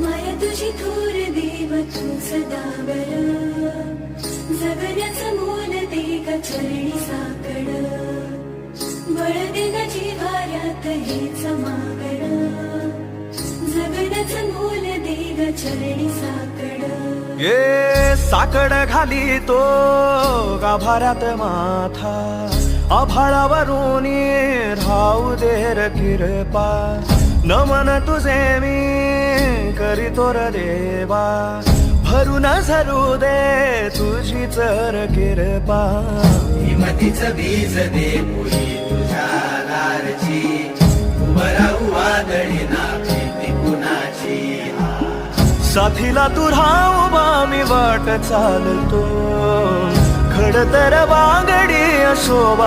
माया तुझी थोर देव तू सदा बरं, जगण्याचं मोल दे ग चरणी साकड, बळ दे ग जिव्हाऱ्यात हेच मागण, जगण्याचं मोल दे ग चरणी साकड. ये साकड घाली तो गाभाऱ्यात माथा, आभाळावरून राहू दे र कृपा, नमन तुझे मी करीतो र देवा, भरून झरू दे तुझी चर कृपा. हिमतीचं बीज दे पुरी तुझ्या दारची, उभं राहू वादळी ना भीती कुणाची. साथीला तू राहू मी वाट चालतो, खडतर वांगडी शोभा